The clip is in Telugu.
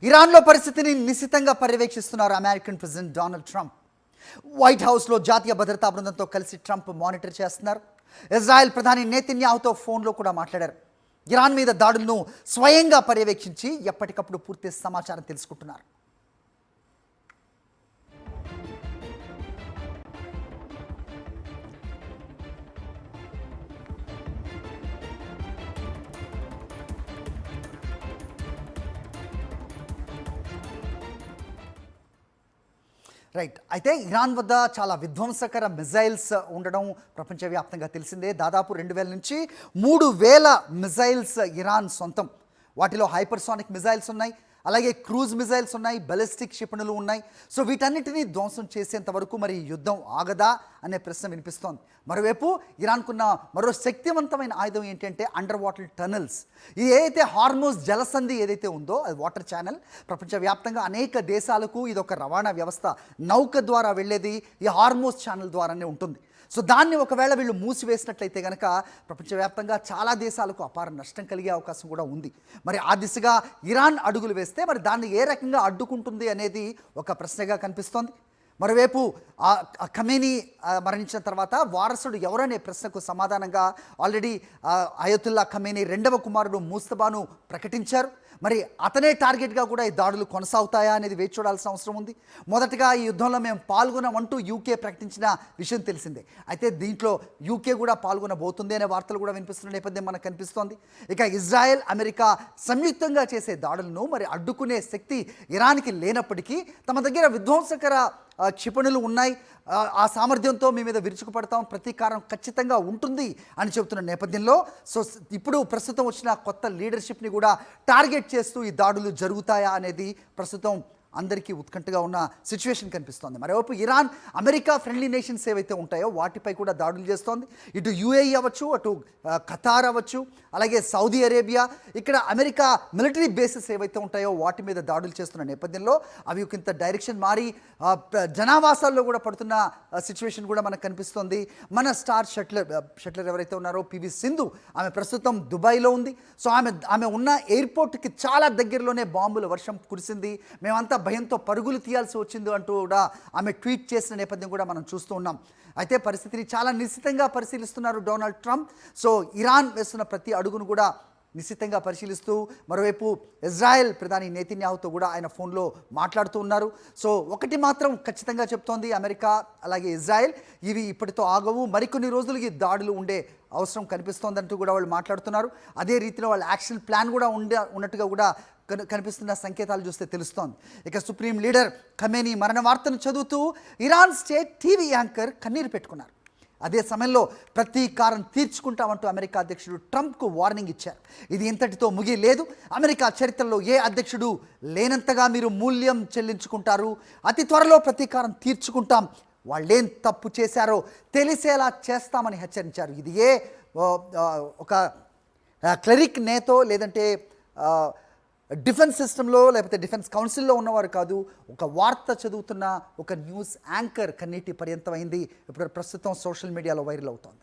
ఇరాన్లో పరిస్థితిని నిశితంగా పర్యవేక్షిస్తున్నారు American president Donald Trump. White హౌస్లో జాతీయ భద్రతా బృందంతో కలిసి ట్రంప్ మానిటర్ చేస్తున్నారు. ఇజ్రాయెల్ ప్రధాని నేతన్యాహుతో ఫోన్లో కూడా మాట్లాడారు. ఇరాన్ మీద దాడులను స్వయంగా పర్యవేక్షించి ఎప్పటికప్పుడు పూర్తి సమాచారం తెలుసుకుంటున్నారు. రైట్. అయితే ఇరాన్ వద్ద చాలా విధ్వంసకర మిజైల్స్ ఉండడం ప్రపంచవ్యాప్తంగా తెలిసిందే. దాదాపు 2000 నుంచి 3000 మిజైల్స్ ఇరాన్ సొంతం. వాటిలో హైపర్సానిక్ మిజైల్స్ ఉన్నాయి, అలాగే క్రూజ్ మిజైల్స్ ఉన్నాయి, బలిస్టిక్ క్షిపణులు ఉన్నాయి. సో వీటన్నిటినీ ధ్వంసం చేసేంత వరకు మరి యుద్ధం ఆగదా అనే ప్రశ్న వినిపిస్తోంది. మరోవైపు ఇరాన్కున్న మరో శక్తివంతమైన ఆయుధం ఏంటంటే అండర్ వాటర్ టనల్స్. ఇది ఏదైతే హార్మోజ్ జలసంధి ఏదైతే ఉందో అది వాటర్ ఛానల్. ప్రపంచవ్యాప్తంగా అనేక దేశాలకు ఇది ఒక రవాణా వ్యవస్థ. నౌక ద్వారా వెళ్ళేది ఈ హార్మోజ్ ఛానల్ ద్వారానే ఉంటుంది. సో దాన్ని ఒకవేళ వీళ్ళు మూసివేసినట్లయితే కనుక ప్రపంచవ్యాప్తంగా చాలా దేశాలకు అపార నష్టం కలిగే అవకాశం కూడా ఉంది. మరి ఆ దిశగా ఇరాన్ అడుగులు వేస్తే మరి దాన్ని ఏ రకంగా అడ్డుకుంటుంది అనేది ఒక ప్రశ్నగా కనిపిస్తోంది. మరోవైపు ఖమేనీ మరణించిన తర్వాత వారసుడు ఎవరనే ప్రశ్నకు సమాధానంగా ఆల్రెడీ అయతుల్లా ఖమేనీ 2వ కుమారుడు ముస్తబాను ప్రకటించారు. మరి అతనే టార్గెట్గా కూడా ఈ దాడులు కొనసాగుతాయా అనేది వేచి చూడాల్సిన అవసరం ఉంది. మొదటగా ఈ యుద్ధంలో మేము పాల్గొనమంటూ యూకే ప్రకటించిన విషయం తెలిసిందే. అయితే దీంట్లో యూకే కూడా పాల్గొనబోతుంది అనే వార్తలు కూడా వినిపిస్తున్న నేపథ్యం మనకు కనిపిస్తోంది. ఇక ఇజ్రాయెల్, అమెరికా సంయుక్తంగా చేసే దాడులను మరి అడ్డుకునే శక్తి ఇరాన్కి లేనప్పటికీ తమ దగ్గర విధ్వంసకర క్షిపణులు ఉన్నాయి, ఆ సామర్థ్యంతో మీ మీద విరుచుకుపడతాం, ప్రతీకారం ఖచ్చితంగా ఉంటుంది అని చెబుతున్న నేపథ్యంలో సో ఇప్పుడు ప్రస్తుతం వచ్చిన కొత్త లీడర్షిప్ని కూడా టార్గెట్ చేస్తూ ఈ దాడులు జరుగుతాయా అనేది ప్రస్తుతం అందరికీ ఉత్కంఠగా ఉన్న సిచ్యువేషన్ కనిపిస్తోంది. మరోవైపు ఇరాన్, అమెరికా ఫ్రెండ్లీ నేషన్స్ ఏవైతే ఉంటాయో వాటిపై కూడా దాడులు చేస్తోంది. ఇటు యుఏఈ అవ్వచ్చు, అటు ఖతార్ అవ్వచ్చు, అలాగే సౌదీ అరేబియా, ఇక్కడ అమెరికా మిలిటరీ బేసెస్ ఏవైతే ఉంటాయో వాటి మీద దాడులు చేస్తున్న నేపథ్యంలో అవి ఒకంత డైరెక్షన్ మారి జనావాసాల్లో కూడా పడుతున్న సిచ్యువేషన్ కూడా మనకు కనిపిస్తోంది. మన స్టార్ షట్లర్ ఎవరైతే ఉన్నారో పివి సింధు, ఆమె ప్రస్తుతం దుబాయ్లో ఉంది. సో ఆమె ఉన్న ఎయిర్పోర్ట్కి చాలా దగ్గరలోనే బాంబుల వర్షం కురిసింది, మేమంతా భయంతో పరుగులు తీయాల్సి వచ్చింది అంటూ కూడా ఆమె ట్వీట్ చేసిన నేపథ్యం కూడా మనం చూస్తూ ఉన్నాం. అయితే పరిస్థితిని చాలా నిశితంగా పరిశీలిస్తున్నారు డొనాల్డ్ ట్రంప్. సో ఇరాన్ వేస్తున్న ప్రతి అడుగును కూడా నిశితంగా పరిశీలిస్తూ మరోవైపు ఇజ్రాయెల్ ప్రధాని నేతన్యాహుతో కూడా ఆయన ఫోన్లో మాట్లాడుతూ ఉన్నారు. సో ఒకటి మాత్రం ఖచ్చితంగా చెప్తోంది అమెరికా అలాగే ఇజ్రాయెల్, ఇవి ఇప్పటితో ఆగవు, మరికొన్ని రోజులకి దాడులు ఉండే అవసరం కనిపిస్తోందంటూ కూడా వాళ్ళు మాట్లాడుతున్నారు. అదే రీతిలో వాళ్ళ యాక్షన్ ప్లాన్ కూడా ఉన్నట్టుగా కూడా కనిపిస్తున్న సంకేతాలు చూస్తే తెలుస్తోంది. ఇక సుప్రీం లీడర్ ఖమేనీ మరణ వార్తను చదువుతూ ఇరాన్ స్టేట్ టీవీ యాంకర్ కన్నీరు పెట్టుకున్నారు. అదే సమయంలో ప్రతీకారం తీర్చుకుంటామంటూ అమెరికా అధ్యక్షుడు ట్రంప్కు వార్నింగ్ ఇచ్చారు. ఇది ఇంతటితో ముగిలేదు, అమెరికా చరిత్రలో ఏ అధ్యక్షుడు లేనంతగా మీరు మూల్యం చెల్లించుకుంటారు, అతి త్వరలో ప్రతీకారం తీర్చుకుంటాం, వాళ్ళేం తప్పు చేశారో తెలిసేలా చేస్తామని హెచ్చరించారు. ఇది ఒక క్లరిక్ నేతో లేదంటే డిఫెన్స్ సిస్టంలో లేకపోతే డిఫెన్స్ కౌన్సిల్లో ఉన్నవారు కాదు, ఒక వార్త చదువుతున్న ఒక న్యూస్ యాంకర్ కన్నీటి పర్యంతమైంది ఇప్పుడు ప్రస్తుతం సోషల్ మీడియాలో వైరల్ అవుతోంది.